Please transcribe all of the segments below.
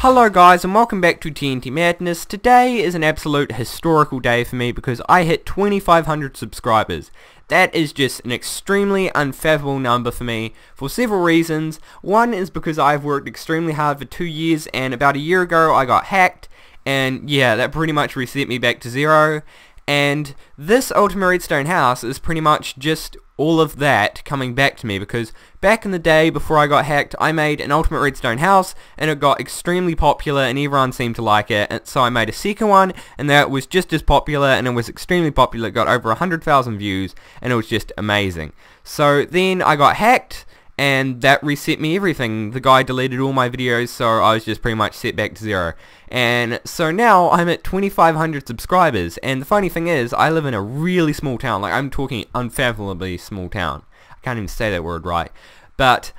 Hello guys and welcome back to TNT Madness. Today is an absolute historical day for me because I hit 2,500 subscribers. That is just an extremely unfathomable number for me for several reasons. One is because I've worked extremely hard for 2 years and about a year ago I got hacked, and yeah, that pretty much reset me back to zero. And this Ultimate Redstone house is pretty much just all of that coming back to me, because back in the day before I got hacked I made an Ultimate Redstone house and it got extremely popular and everyone seemed to like it, and so I made a second one and that was just as popular and it was extremely popular. It got over 100,000 views and it was just amazing. So then I got hacked and that reset me everything. The guy deleted all my videos, so I was just pretty much set back to zero. And so now I'm at 2,500 subscribers, and the funny thing is I live in a really small town. Like, I'm talking unfathomably small town. I can't even say that word right. But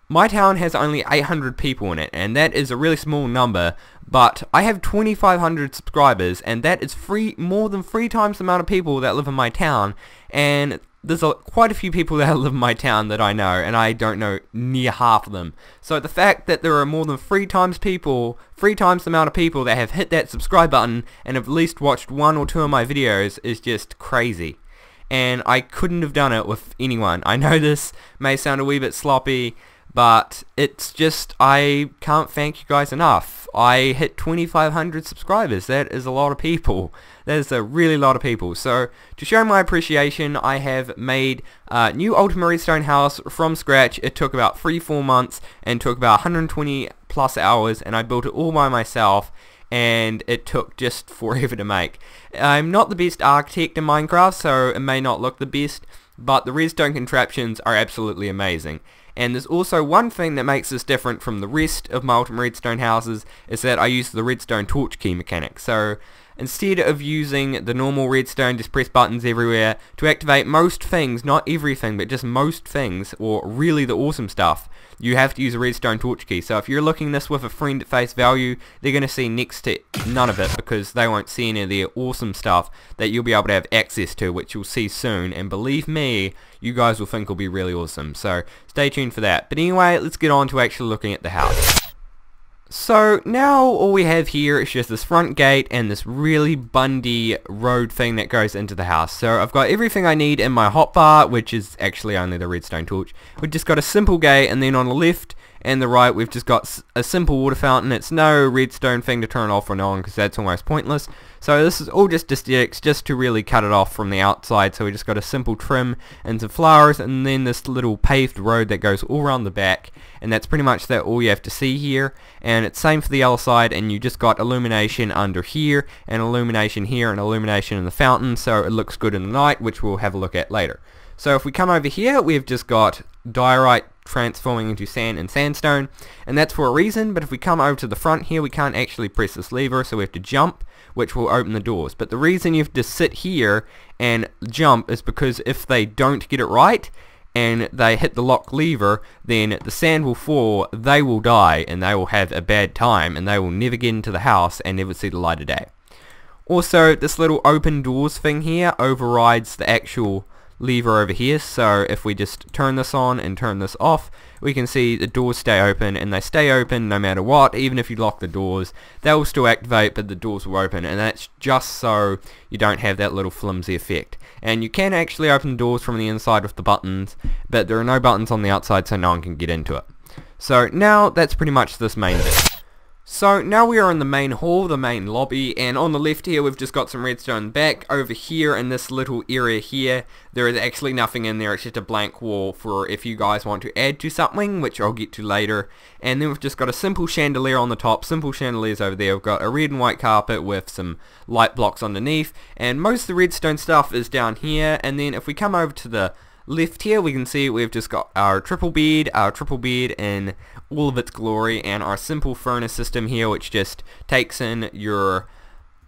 my town has only 800 people in it, and that is a really small number, but I have 2,500 subscribers, and that is more than 3 times the amount of people that live in my town. And there's quite a few people that live in my town that I know, and I don't know near half of them. So the fact that there are more than 3 times the amount of people that have hit that subscribe button and have at least watched 1 or 2 of my videos is just crazy. And I couldn't have done it with anyone. I know this may sound a wee bit sloppy, but it's just, I can't thank you guys enough. I hit 2,500 subscribers. That is a lot of people. That is a really lot of people. So to show my appreciation, I have made a new Ultimate Redstone house from scratch. It took about 3-4 months and took about 120 plus hours, and I built it all by myself, and it took just forever to make. I'm not the best architect in Minecraft, so it may not look the best, but the redstone contraptions are absolutely amazing. And there's also one thing that makes this different from the rest of my Ultimate Redstone houses, is that I use the redstone torch key mechanic. So instead of using the normal redstone, just press buttons everywhere, to activate most things, not everything, but just most things, or really the awesome stuff, you have to use a redstone torch key. So if you're looking this with a friend at face value, they're going to see next to none of it, because they won't see any of the awesome stuff that you'll be able to have access to, which you'll see soon, and believe me, you guys will think will be really awesome. So stay tuned for that. But anyway, let's get on to actually looking at the house. So now all we have here is just this front gate and this really bundy road thing that goes into the house. So I've got everything I need in my hotbar, which is actually only the redstone torch. We've just got a simple gate, and then on the left and the right we've just got a simple water fountain. It's no redstone thing to turn off or on, because that's almost pointless. So this is all just aesthetics, just to really cut it off from the outside. So we just got a simple trim and some flowers, and then this little paved road that goes all around the back, and that's pretty much all you have to see here. And it's same for the other side, and you just got illumination under here, and illumination here, and illumination in the fountain, so it looks good in the night, which we'll have a look at later. So if we come over here, we've just got diorite transforming into sand and sandstone, and that's for a reason. But if we come over to the front here, we can't actually press this lever, so we have to jump, which will open the doors. But the reason you have to sit here and jump is because if they don't get it right and they hit the lock lever, then the sand will fall, they will die, and they will have a bad time, and they will never get into the house and never see the light of day. Also, this little open doors thing here overrides the actual lever over here, so if we just turn this on and turn this off, we can see the doors stay open, and they stay open no matter what. Even if you lock the doors, they will still activate, but the doors will open, and that's just so you don't have that little flimsy effect. And you can actually open the doors from the inside with the buttons, but there are no buttons on the outside, so no one can get into it. So now that's pretty much this main bit. So now we are in the main hall, the main lobby, and on the left here we've just got some redstone back. Over here in this little area here, there is actually nothing in there. It's just a blank wall for if you guys want to add to something, which I'll get to later. And then we've just got a simple chandelier on the top, simple chandeliers over there. We've got a red and white carpet with some light blocks underneath, and most of the redstone stuff is down here. And then if we come over to the left here, we can see we've just got our triple bed in all of its glory, and our simple furnace system here, which just takes in your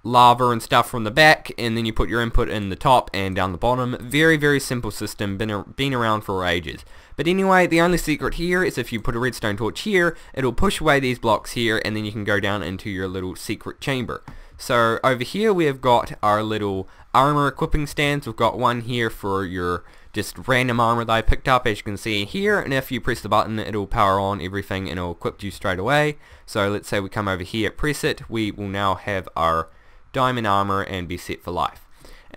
lava and stuff from the back, and then you put your input in the top and down the bottom. Very, very simple system, been around for ages. But anyway, the only secret here is if you put a redstone torch here, it'll push away these blocks here, and then you can go down into your little secret chamber. So over here we have got our little armor equipping stands. We've got one here for your just random armor that I picked up, as you can see here, and if you press the button it'll power on everything and it'll equip you straight away. So let's say we come over here, press it, we will now have our diamond armor and be set for life.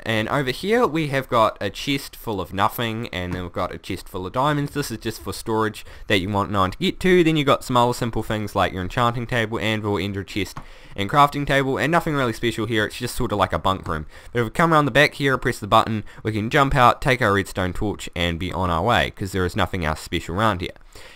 And over here we have got a chest full of nothing, and then we've got a chest full of diamonds. This is just for storage that you want no one to get to. Then you've got some other simple things like your enchanting table, anvil, ender chest, and crafting table, and nothing really special here. It's just sort of like a bunk room. But if we come around the back here, press the button, we can jump out, take our redstone torch, and be on our way, because there is nothing else special around here.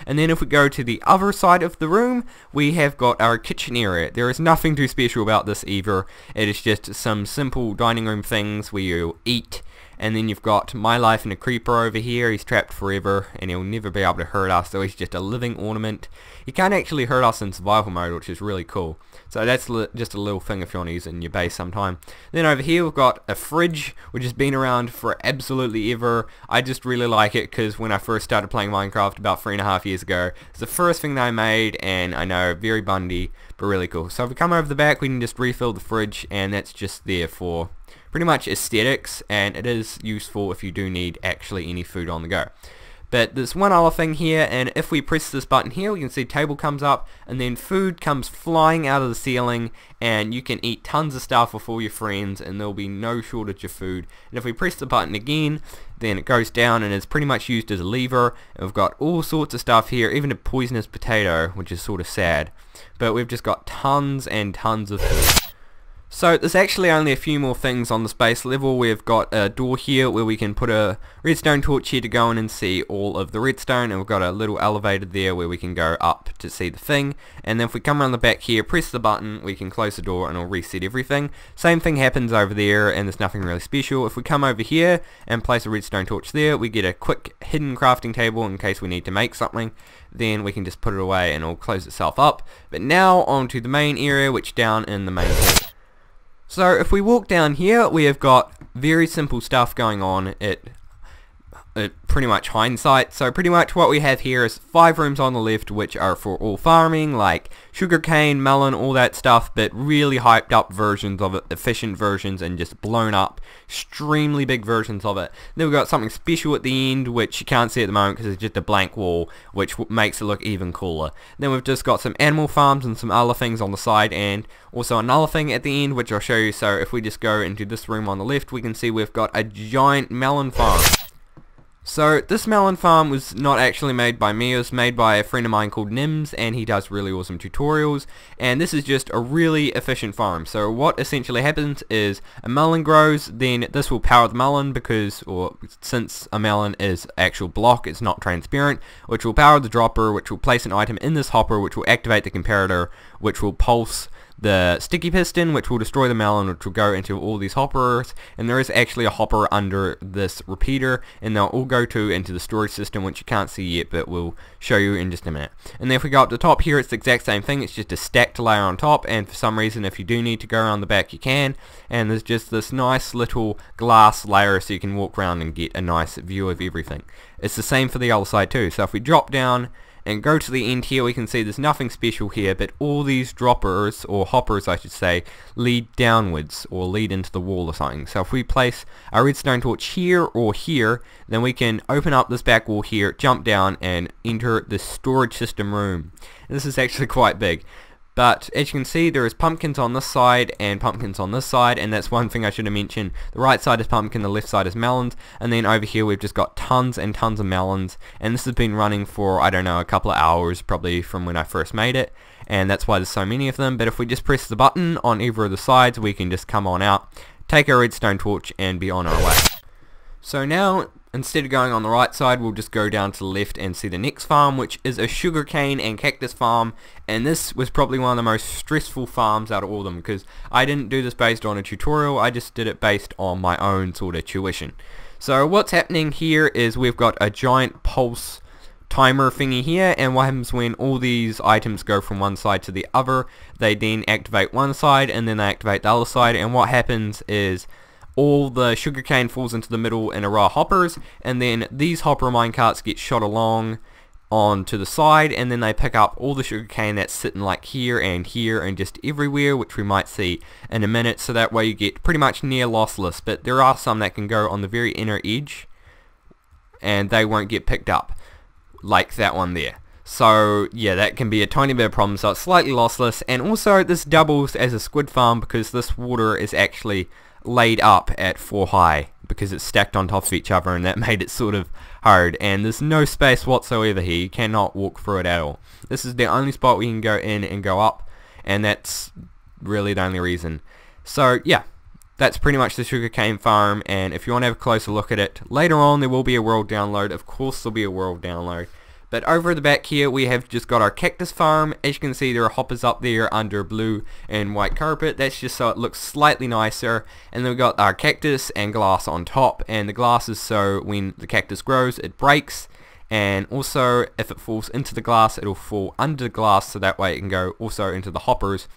And then if we go to the other side of the room, we have got our kitchen area. There is nothing too special about this either. It is just some simple dining room things where you eat. And then you've got my life in a creeper over here. He's trapped forever and he'll never be able to hurt us, so he's just a living ornament. He can't actually hurt us in survival mode, which is really cool. So that's just a little thing if you want to use it in your base sometime. Then over here we've got a fridge, which has been around for absolutely ever. I just really like it because when I first started playing Minecraft about 3.5 years ago, it's the first thing that I made, and I know, very bundy, but really cool. So if we come over the back, we can just refill the fridge, and that's just there for pretty much aesthetics, and it is useful if you do need actually any food on the go. But there's one other thing here, and if we press this button here, we can see table comes up, and then food comes flying out of the ceiling, and you can eat tons of stuff with all your friends, and there'll be no shortage of food. And if we press the button again, then it goes down, and it's pretty much used as a lever, and we've got all sorts of stuff here, even a poisonous potato, which is sort of sad. But we've just got tons and tons of food. So there's actually only a few more things on the space level. We've got a door here where we can put a redstone torch here to go in and see all of the redstone, and we've got a little elevator there where we can go up to see the thing. And then if we come around the back here, press the button, we can close the door and it'll reset everything. Same thing happens over there, and there's nothing really special. If we come over here and place a redstone torch there, we get a quick hidden crafting table in case we need to make something. Then we can just put it away and it'll close itself up. But now onto the main area, which down in the main hall. So if we walk down here, we have got very simple stuff going on at pretty much hindsight. So pretty much what we have here is 5 rooms on the left which are for all farming, like sugarcane, melon, all that stuff, but really hyped up versions of it, efficient versions, and just blown up, extremely big versions of it. Then we've got something special at the end which you can't see at the moment because it's just a blank wall, which makes it look even cooler. Then we've just got some animal farms and some other things on the side, and also another thing at the end which I'll show you. So if we just go into this room on the left, we can see we've got a giant melon farm. So this melon farm was not actually made by me, it was made by a friend of mine called Nims, and he does really awesome tutorials, and this is just a really efficient farm. So what essentially happens is a melon grows, then this will power the melon because, or since a melon is actual block, it's not transparent, which will power the dropper, which will place an item in this hopper, which will activate the comparator, which will pulse the sticky piston, which will destroy the melon, which will go into all these hoppers, and there is actually a hopper under this repeater, and they'll all go into the storage system, which you can't see yet, but we'll show you in just a minute. And then if we go up the top here, it's the exact same thing, it's just a stacked layer on top, and for some reason if you do need to go around the back you can, and there's just this nice little glass layer so you can walk around and get a nice view of everything. It's the same for the other side too, so if we drop down and go to the end here, we can see there's nothing special here, but all these droppers, or hoppers I should say, lead downwards, or lead into the wall or something. So if we place our redstone torch here or here, then we can open up this back wall here, jump down, and enter the storage system room. And this is actually quite big. But as you can see, there is pumpkins on this side and pumpkins on this side, and that's one thing I should have mentioned. The right side is pumpkin, the left side is melons, and then over here we've just got tons and tons of melons, and this has been running for, I don't know, a couple of hours probably from when I first made it, and that's why there's so many of them. But if we just press the button on either of the sides, we can just come on out, take our redstone torch, and be on our way. So now, instead of going on the right side, we'll just go down to the left and see the next farm, which is a sugarcane and cactus farm, and this was probably one of the most stressful farms out of all of them, because I didn't do this based on a tutorial, I just did it based on my own sort of tuition. So what's happening here is we've got a giant pulse timer thingy here, and what happens when all these items go from one side to the other, they then activate one side and then they activate the other side, and what happens is all the sugarcane falls into the middle in a row of hoppers, and then these hopper minecarts get shot along, onto the side, and then they pick up all the sugarcane that's sitting like here and just everywhere, which we might see in a minute. So that way you get pretty much near lossless, but there are some that can go on the very inner edge and they won't get picked up, like that one there. So yeah, that can be a tiny bit of problem, so it's slightly lossless. And also this doubles as a squid farm because this water is actually laid up at 4 high because it's stacked on top of each other, and that made it sort of hard. And there's no space whatsoever here, you cannot walk through it at all. This is the only spot we can go in and go up, and that's really the only reason. So yeah, that's pretty much the sugarcane farm, and if you want to have a closer look at it later on, there will be a world download. Of course there'll be a world download. But over at the back here we have just got our cactus farm. As you can see, there are hoppers up there under blue and white carpet. That's just so it looks slightly nicer. And then we've got our cactus and glass on top, and the glass is so when the cactus grows it breaks, and also if it falls into the glass it'll fall under the glass, so that way it can go also into the hoppers.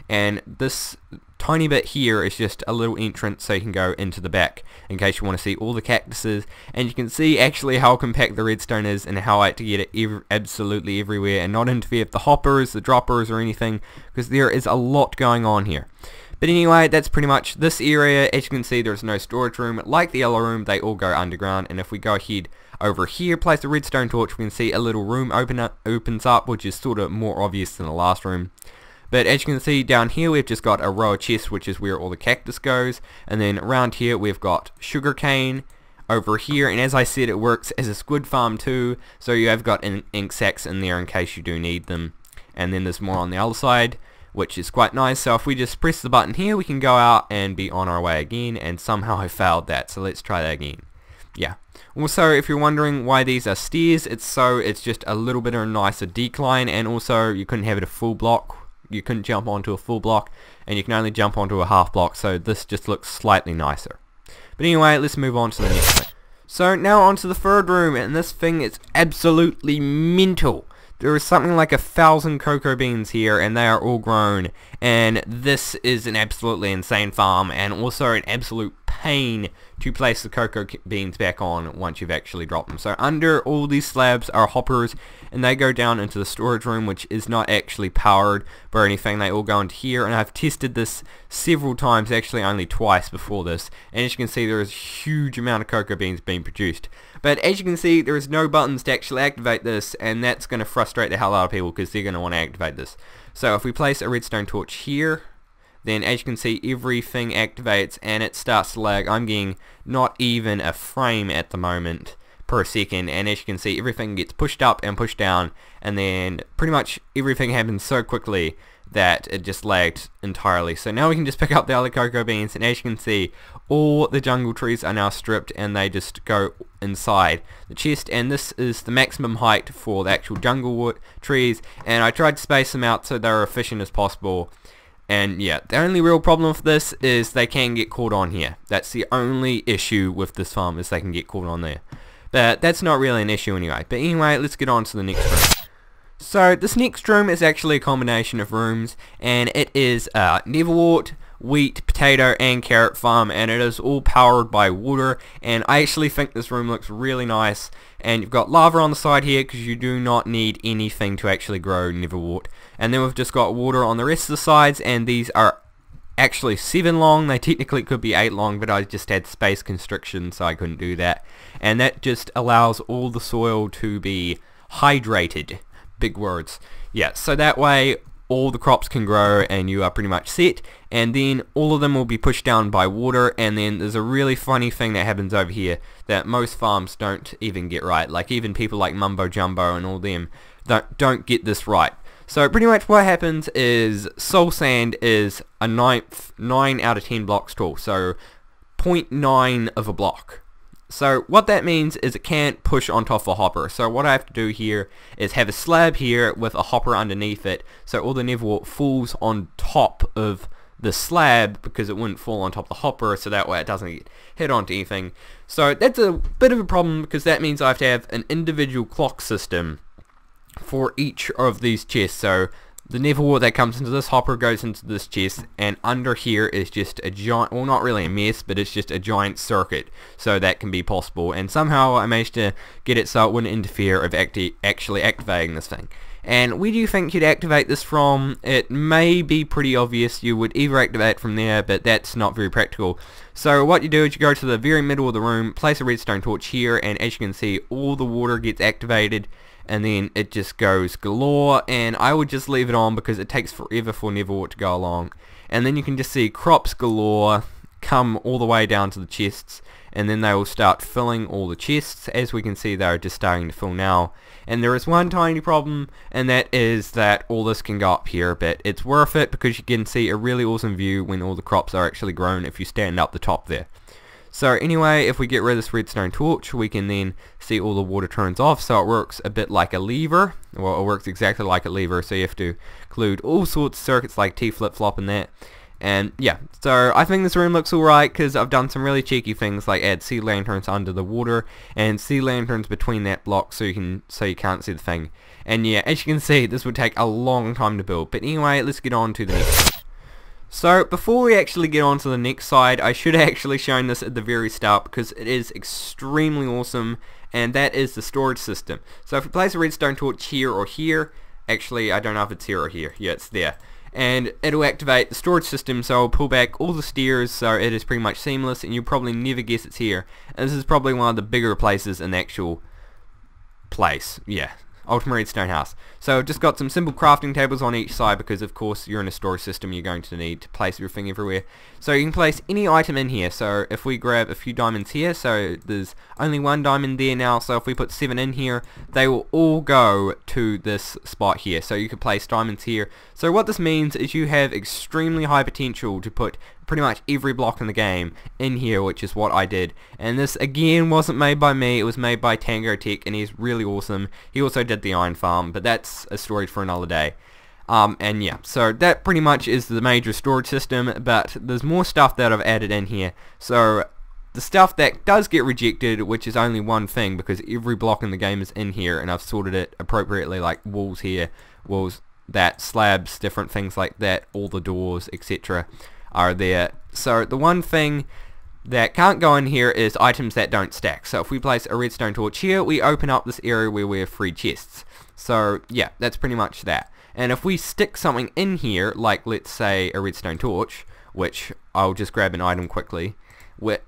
And this tiny bit here is just a little entrance so you can go into the back in case you want to see all the cactuses. And you can see actually how compact the redstone is and how I had to get it absolutely everywhere and not interfere with the hoppers, the droppers or anything, because there is a lot going on here. But anyway, that's pretty much this area. As you can see, there's no storage room. Like the yellow room, they all go underground. And if we go ahead over here, place the redstone torch, we can see a little room opens up, which is sort of more obvious than the last room. But as you can see down here, we've just got a row of chests, which is where all the cactus goes. And then around here we've got sugarcane over here, and as I said, it works as a squid farm too, so you have got ink sacks in there in case you do need them. And then there's more on the other side, which is quite nice. So if we just press the button here, we can go out and be on our way again, and somehow I failed that, so let's try that again. Yeah. Also, if you're wondering why these are stairs, it's just a little bit of a nicer decline, and also you couldn't have it a full block. You couldn't jump onto a full block, and you can only jump onto a half block, so this just looks slightly nicer. But anyway, let's move on to the next thing. So now onto the third room, and this thing is absolutely mental. There is something like 1,000 cocoa beans here, and they are all grown, and this is an absolutely insane farm, and also an absolute pain to place the cocoa beans back on once you've actually dropped them. So under all these slabs are hoppers, and they go down into the storage room, which is not actually powered by anything. They all go into here, and I've tested this several times, actually only twice before this, and as you can see, there is a huge amount of cocoa beans being produced. But as you can see, there is no buttons to actually activate this, and that's going to frustrate the hell out of people because they're going to want to activate this. So if we place a redstone torch here, then as you can see, everything activates and it starts to lag. I'm getting not even a frame at the moment per second, and as you can see, everything gets pushed up and pushed down, and then pretty much everything happens so quickly that it just lagged entirely. So now we can just pick up the other cocoa beans, and as you can see, all the jungle trees are now stripped and they just go inside the chest, and this is the maximum height for the actual jungle wood trees, and I tried to space them out so they're efficient as possible. And yeah, the only real problem with this is they can get caught on here. That's the only issue with this farm, is they can get caught on there. But that's not really an issue anyway. But anyway, let's get on to the next room. So this next room is actually a combination of rooms, and it is Neverwell, wheat, potato and carrot farm, and it is all powered by water. And I actually think this room looks really nice, and you've got lava on the side here because you do not need anything to actually grow Neverwell. And then we've just got water on the rest of the sides, and these are actually 7 long. They technically could be 8 long, but I just had space constriction, so I couldn't do that. And that just allows all the soil to be hydrated. Big words. Yeah, so that way all the crops can grow and you are pretty much set, and then all of them will be pushed down by water. And then there's a really funny thing that happens over here that most farms don't even get right. Like even people like Mumbo Jumbo and all them don't get this right. So pretty much what happens is soul sand is a 9 out of 10 blocks tall, so 0.9 of a block. So what that means is it can't push on top of a hopper. So what I have to do here is have a slab here with a hopper underneath it, so all the Neverwell falls on top of the slab because it wouldn't fall on top of the hopper, so that way it doesn't get hit onto anything. So that's a bit of a problem because that means I have to have an individual clock system for each of these chests. So The Neverwell that comes into this hopper goes into this chest, and under here is just a giant, well, not really a mess, but it's just a giant circuit, so that can be possible. And somehow I managed to get it so it wouldn't interfere of actually activating this thing. And where do you think you'd activate this from? It may be pretty obvious. You would either activate it from there, but that's not very practical. So what you do is you go to the very middle of the room, place a redstone torch here, and as you can see, all the water gets activated, and then it just goes galore. And I would just leave it on because it takes forever for Neverwell to go along. And then you can just see crops galore come all the way down to the chests, and then they will start filling all the chests. As we can see, they're just starting to fill now. And there is one tiny problem, and that is that all this can go up here, but it's worth it because you can see a really awesome view when all the crops are actually grown if you stand up the top there. So anyway, if we get rid of this redstone torch, we can then see all the water turns off, so it works a bit like a lever. Well, it works exactly like a lever, so you have to include all sorts of circuits like T-flip-flop and that. And yeah, so I think this room looks alright because I've done some really cheeky things like add sea lanterns under the water and sea lanterns between that block so you can't see the thing. And yeah, as you can see, this would take a long time to build. But anyway, let's get on to the next. So before we actually get on to the next side, I should have actually shown this at the very start because it is extremely awesome, and that is the storage system. So if we place a redstone torch here or here, actually I don't know if it's here or here, yeah, it's there. And it'll activate the storage system, so I'll pull back all the stairs so it is pretty much seamless, and you'll probably never guess it's here. And this is probably one of the bigger places in the actual place, yeah. Ultimate Redstone house. So I've just got some simple crafting tables on each side because of course you're in a storage system, you're going to need to place everything everywhere. So you can place any item in here. So if we grab a few diamonds here, so there's only one diamond there now, so if we put 7 in here, they will all go to this spot here. So you could place diamonds here. So what this means is you have extremely high potential to put pretty much every block in the game in here, which is what I did. And this again wasn't made by me, it was made by Tango Tech, and he's really awesome. He also did the iron farm, but that's a story for another day. And yeah, so that pretty much is the major storage system, but there's more stuff that I've added in here. So the stuff that does get rejected, which is only one thing because every block in the game is in here, and I've sorted it appropriately, like walls here, walls that, slabs, different things like that, all the doors, etc. are there. So the one thing that can't go in here is items that don't stack. So if we place a redstone torch here, we open up this area where we have free chests. So yeah, that's pretty much that. And if we stick something in here, like let's say a redstone torch, which I'll just grab an item quickly,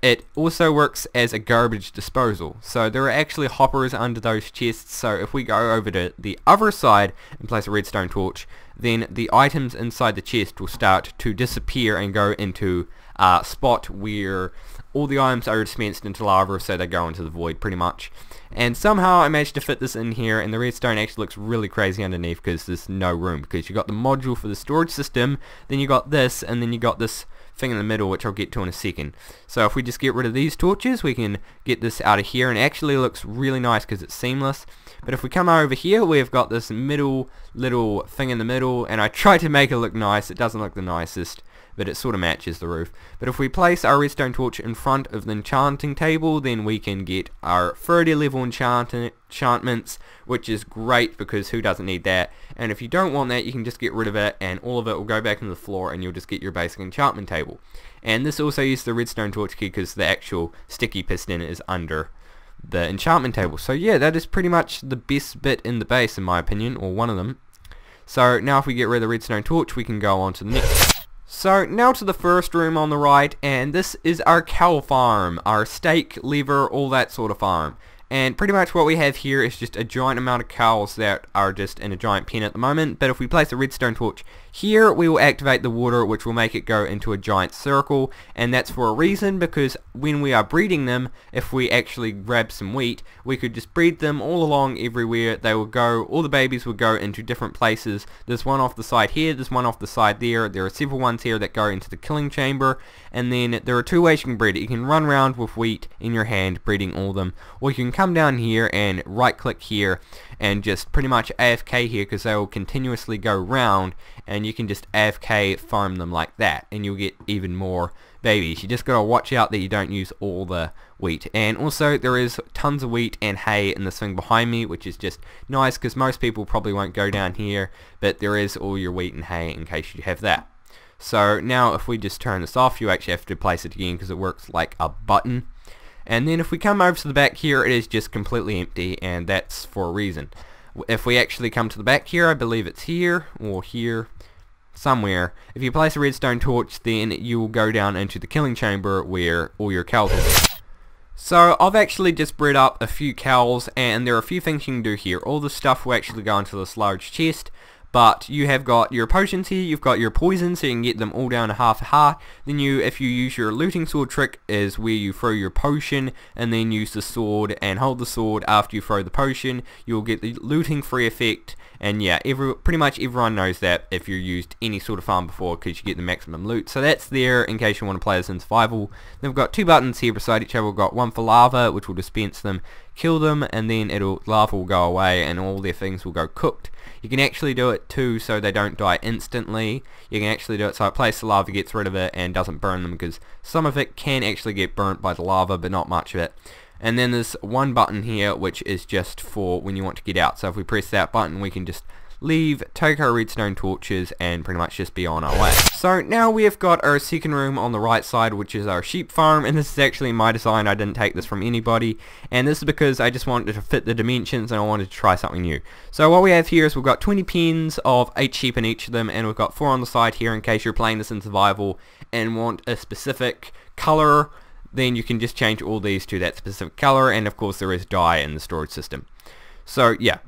it also works as a garbage disposal. So there are actually hoppers under those chests, so if we go over to the other side and place a redstone torch, then the items inside the chest will start to disappear and go into a spot where all the items are dispensed into lava, so they go into the void pretty much. And somehow I managed to fit this in here, and the redstone actually looks really crazy underneath because there's no room, because you got the module for the storage system, then you got this, and then you got this thing in the middle, which I'll get to in a second. So if we just get rid of these torches, we can get this out of here, and it actually looks really nice because it's seamless. But if we come over here, we've got this middle little thing in the middle, and I tried to make it look nice. It doesn't look the nicest, but it sort of matches the roof. But if we place our redstone torch in front of the enchanting table, then we can get our 30 level enchantments, which is great because who doesn't need that? And if you don't want that, you can just get rid of it, and all of it will go back into the floor, and you'll just get your basic enchantment table. And this also uses the redstone torch key because the actual sticky piston is under the enchantment table. So yeah, that is pretty much the best bit in the base in my opinion, or one of them. So now if we get rid of the redstone torch, we can go on to the next. So now to the first room on the right, and this is our cow farm, our steak, liver, all that sort of farm. And pretty much what we have here is just a giant amount of cows that are just in a giant pen at the moment. But if we place a redstone torch here, we will activate the water, which will make it go into a giant circle. And that's for a reason, because when we are breeding them, if we actually grab some wheat, we could just breed them all along everywhere. They will go, all the babies will go into different places. There's one off the side here, there's one off the side there. There are several ones here that go into the killing chamber. And then there are two ways you can breed it. You can run around with wheat in your hand, breeding all of them. Or you can come down here and right click here and just pretty much AFK here, because they will continuously go round, and you can just AFK farm them like that, and you'll get even more babies. You just gotta watch out that you don't use all the wheat. And also there is tons of wheat and hay in this thing behind me, which is just nice because most people probably won't go down here, but there is all your wheat and hay in case you have that. So now if we just turn this off, you actually have to place it again because it works like a button. And then if we come over to the back here, it is just completely empty, and that's for a reason. If we actually come to the back here, I believe it's here or here somewhere. If you place a redstone torch, then you will go down into the killing chamber where all your cows will be. So I've actually just bred up a few cows, and there are a few things you can do here. All the stuff will actually go into this large chest, but you have got your potions here, you've got your poisons, so you can get them all down to half a heart. Then if you use your looting sword trick, is where you throw your potion and then use the sword and hold the sword after you throw the potion. You'll get the looting free effect, and yeah, pretty much everyone knows that if you've used any sort of farm before, because you get the maximum loot. So that's there in case you want to play this in survival. Then we've got two buttons here beside each other. We've got one for lava, which will dispense them, kill them, and then lava will go away and all their things will go cooked. You can actually do it too so they don't die instantly. You can actually do it so it places the lava, gets rid of it, and doesn't burn them, because some of it can actually get burnt by the lava, but not much of it. And then there's one button here which is just for when you want to get out. So if we press that button, we can just leave, take our redstone torches, and pretty much just be on our way. So now we have got our second room on the right side, which is our sheep farm, and this is actually my design. I didn't take this from anybody, and this is because I just wanted to fit the dimensions and I wanted to try something new. So what we have here is we've got 20 pens of 8 sheep in each of them, and we've got 4 on the side here in case you're playing this in survival and want a specific color. Then you can just change all these to that specific color, and of course there is dye in the storage system. So yeah.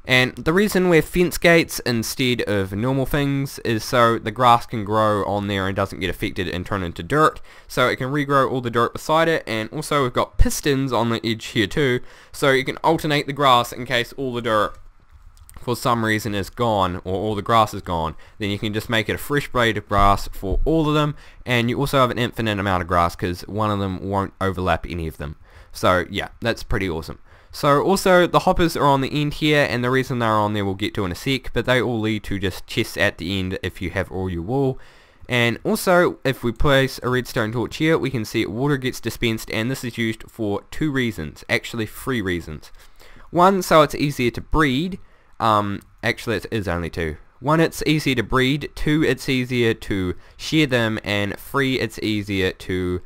And the reason we have fence gates instead of normal things is so the grass can grow on there and doesn't get affected and turn into dirt. So it can regrow all the dirt beside it, and also we've got pistons on the edge here too, so you can alternate the grass in case all the dirt for some reason is gone, or all the grass is gone. Then you can just make it a fresh blade of grass for all of them, and you also have an infinite amount of grass because one of them won't overlap any of them. So yeah, that's pretty awesome. So also the hoppers are on the end here, and the reason they're on there we'll get to in a sec, but they all lead to just chests at the end if you have all your wool. And also if we place a redstone torch here, we can see water gets dispensed, and this is used for 2 reasons, actually 3 reasons. 1, so it's easier to breed. Actually it is only 2. 1, it's easier to breed. 2, it's easier to share them, and 3, it's easier to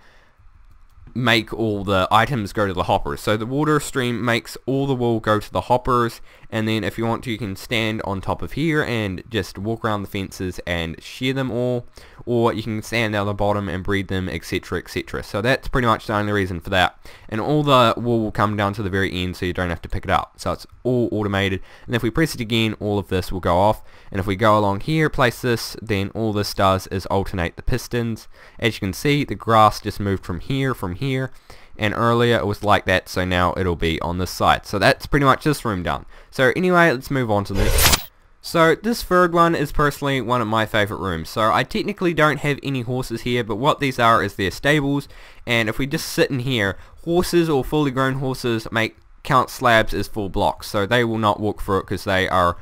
make all the items go to the hoppers. So the water stream makes all the wool go to the hoppers, and then if you want to, you can stand on top of here and just walk around the fences and share them all, or you can stand down the bottom and breed them, etc, etc. So that's pretty much the only reason for that, and all the wool will come down to the very end so you don't have to pick it up. So it's all automated, and if we press it again, all of this will go off. And if we go along here, place this, then all this does is alternate the pistons. As you can see, the grass just moved from here, and earlier it was like that, so now it'll be on this side. So that's pretty much this room done. So anyway, let's move on to the next one. So this third one is personally one of my favorite rooms. So I technically don't have any horses here, but what these are is their stables, and if we just sit in here, horses or fully grown horses count slabs as full blocks, so they will not walk through it because they are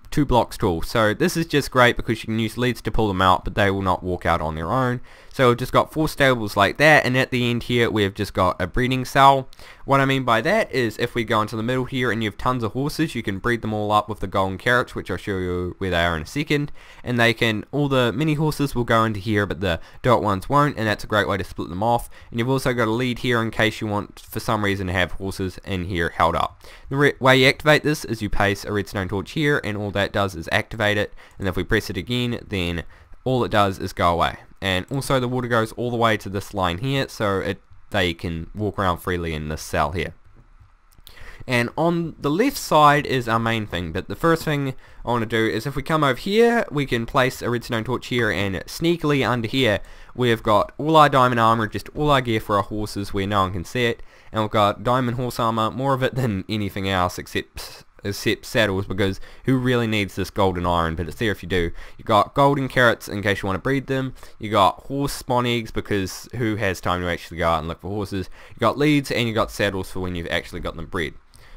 2 blocks tall. So this is just great because you can use leads to pull them out, but they will not walk out on their own. So we've just got 4 stables like that, and at the end here we've just got a breeding cell. What I mean by that is if we go into the middle here and you have tons of horses, you can breed them all up with the golden carrots, which I'll show you where they are in a second, and all the mini horses will go into here, but the dirt ones won't, and that's a great way to split them off. And you've also got a lead here in case you want for some reason to have horses in here held up. The way you activate this is you place a redstone torch here, and all that does is activate it, and if we press it again, then all it does is go away. And also the water goes all the way to this line here, so they can walk around freely in this cell here. And on the left side is our main thing, but the first thing I want to do is if we come over here, we can place a redstone torch here, and sneakily under here we've got all our diamond armor, just all our gear for our horses where no one can see it, and we've got diamond horse armor, more of it than anything else except saddles, because who really needs this golden iron, but it's there if you do. You got golden carrots in case you want to breed them. You got horse spawn eggs because who has time to actually go out and look for horses. You got leads, and you got saddles for when you've actually got them bred.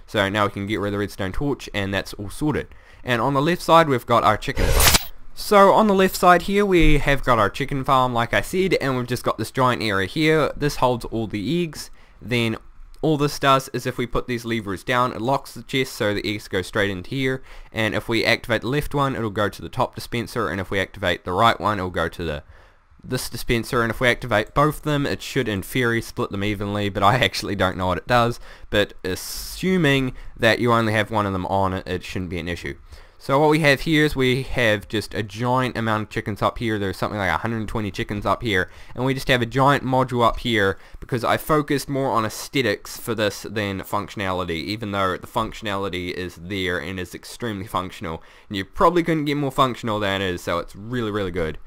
So now we can get rid of the redstone torch, and that's all sorted. And on the left side we've got our chicken farm. So on the left side here we have got our chicken farm like I said, and we've just got this giant area here. This holds all the eggs. Then all this does is if we put these levers down, it locks the chest so the eggs go straight into here, and if we activate the left one it'll go to the top dispenser, and if we activate the right one it'll go to this dispenser, and if we activate both of them it should in theory split them evenly, but I actually don't know what it does, but assuming that you only have one of them on, it shouldn't be an issue. So what we have here is we have just a giant amount of chickens up here. There's something like 120 chickens up here, and we just have a giant module up here because I focused more on aesthetics for this than functionality, even though the functionality is there and is extremely functional, and you probably couldn't get more functional than it is, so it's really good.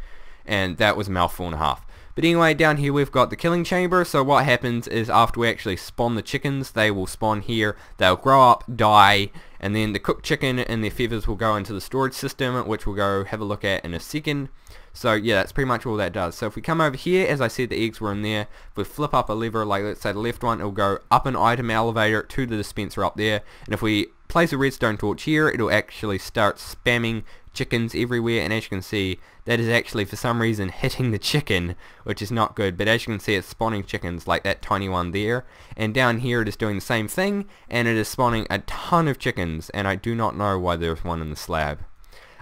And that was a mouthful and a half. But anyway, down here we've got the killing chamber. So what happens is after we actually spawn the chickens, they will spawn here, they'll grow up, die, and then the cooked chicken and their feathers will go into the storage system, which we'll go have a look at in a second. So yeah, that's pretty much all that does. So if we come over here, as I said, the eggs were in there. If we flip up a lever, like let's say the left one, it'll go up an item elevator to the dispenser up there. And if we place a redstone torch here, it'll actually start spamming chickens everywhere, and as you can see that is actually for some reason hitting the chicken, which is not good, but as you can see it's spawning chickens like that tiny one there, and down here it is doing the same thing, and it is spawning a ton of chickens, and I do not know why there's one in the slab.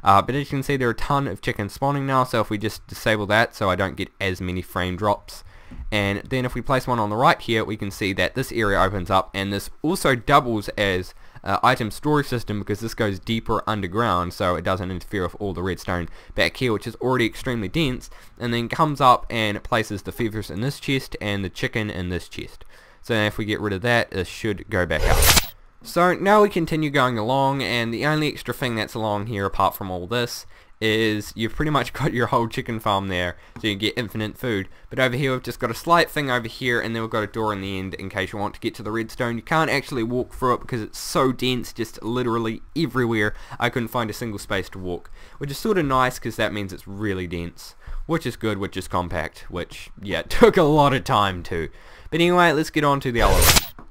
But as you can see there are a ton of chickens spawning now, so if we just disable that so I don't get as many frame drops, and then if we place one on the right here we can see that this area opens up, and this also doubles as item storage system because this goes deeper underground so it doesn't interfere with all the redstone back here, which is already extremely dense, and then comes up and places the feathers in this chest and the chicken in this chest. So if we get rid of that, it should go back up. So now we continue going along, and the only extra thing that's along here apart from all this is you've pretty much got your whole chicken farm there, so you get infinite food. But over here we've just got a slight thing over here, and then we've got a door in the end in case you want to get to the redstone. You can't actually walk through it because it's so dense, just literally everywhere. I couldn't find a single space to walk, which is sort of nice because that means it's really dense, which is good, which is compact, which yeah, took a lot of time too. But anyway, let's get on to the other room.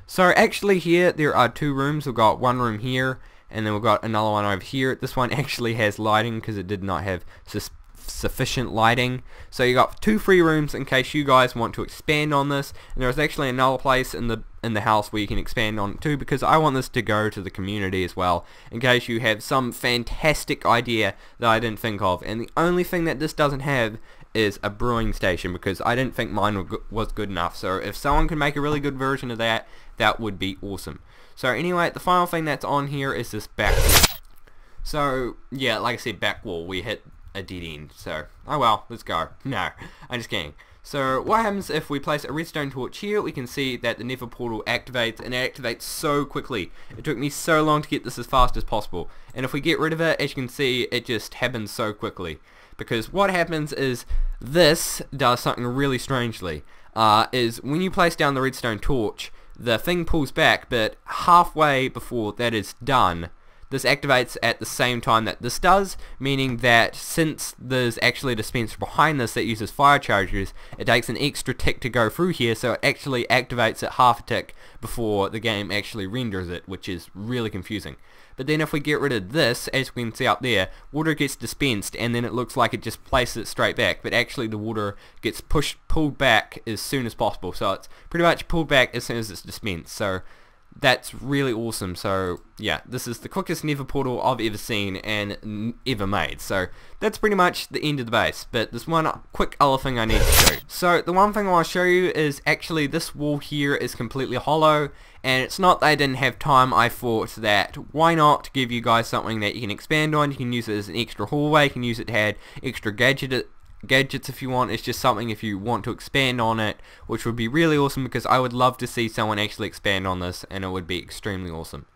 So actually here there are two rooms. We've got one room here, and then we've got another one over here. This one actually has lighting because it did not have sufficient lighting. So you got two free rooms in case you guys want to expand on this. And there's actually another place in the house where you can expand on it too, because I want this to go to the community as well, in case you have some fantastic idea that I didn't think of. And the only thing that this doesn't have is a brewing station, because I didn't think mine was good enough. So if someone can make a really good version of that, that would be awesome. So anyway, the final thing that's on here is this back wall. So yeah, like I said, back wall, we hit a dead end. So, oh well, let's go. No, I'm just kidding. So what happens if we place a redstone torch here? We can see that the Nether Portal activates, and it activates so quickly. It took me so long to get this as fast as possible. And if we get rid of it, as you can see, it just happens so quickly. Because what happens is this does something really strangely. Is when you place down the redstone torch, the thing pulls back, but halfway before that is done, this activates at the same time that this does, meaning that since there's actually a dispenser behind this that uses fire charges, it takes an extra tick to go through here, so it actually activates at half a tick before the game actually renders it, which is really confusing. But then if we get rid of this, as we can see up there, water gets dispensed, and then it looks like it just places it straight back, but actually the water gets pulled back as soon as possible, so it's pretty much pulled back as soon as it's dispensed. So that's really awesome. So yeah, this is the quickest Nether Portal I've ever seen and ever made. So that's pretty much the end of the base, but there's one quick other thing I need to show you. So the one thing I want to show you is actually this wall here is completely hollow, and it's not that I didn't have time. I thought that why not give you guys something that you can expand on. You can use it as an extra hallway, you can use it to add extra gadgets if you want. It's just something if you want to expand on it, which would be really awesome, because I would love to see someone actually expand on this, and it would be extremely awesome.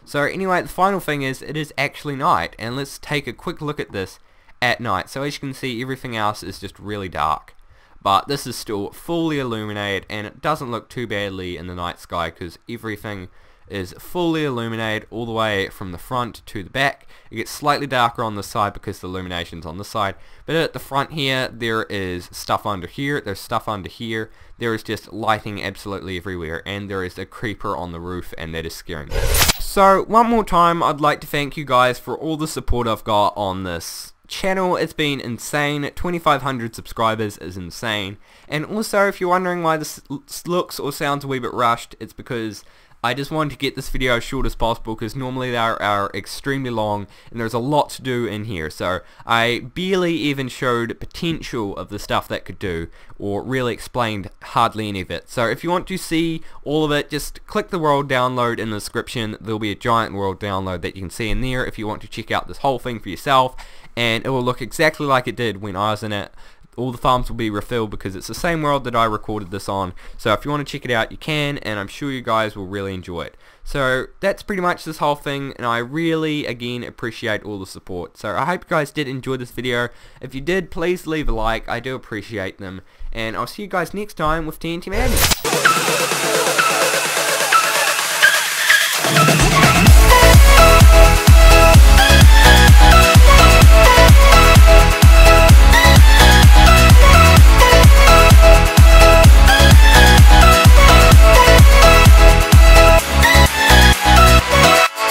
So anyway, the final thing is it is actually night, and let's take a quick look at this at night. So as you can see, everything else is just really dark, but this is still fully illuminated, and it doesn't look too badly in the night sky because everything is fully illuminated all the way from the front to the back. It gets slightly darker on the side because the illumination's on the side, but at the front here there is stuff under here, there's stuff under here, there is just lighting absolutely everywhere, and there is a creeper on the roof, and that is scaring me. So one more time, I'd like to thank you guys for all the support I've got on this channel. It's been insane. 2,500 subscribers is insane. And also, if you're wondering why this looks or sounds a wee bit rushed, it's because I just wanted to get this video as short as possible, because normally they are extremely long and there's a lot to do in here. So I barely even showed potential of the stuff that could do, or really explained hardly any of it. So if you want to see all of it, just click the world download in the description. There'll be a giant world download that you can see in there if you want to check out this whole thing for yourself, and it will look exactly like it did when I was in it. All the farms will be refilled because it's the same world that I recorded this on. So if you want to check it out, you can, and I'm sure you guys will really enjoy it. So that's pretty much this whole thing, and I really, again, appreciate all the support. So I hope you guys did enjoy this video. If you did, please leave a like. I do appreciate them. And I'll see you guys next time with TNT Madness.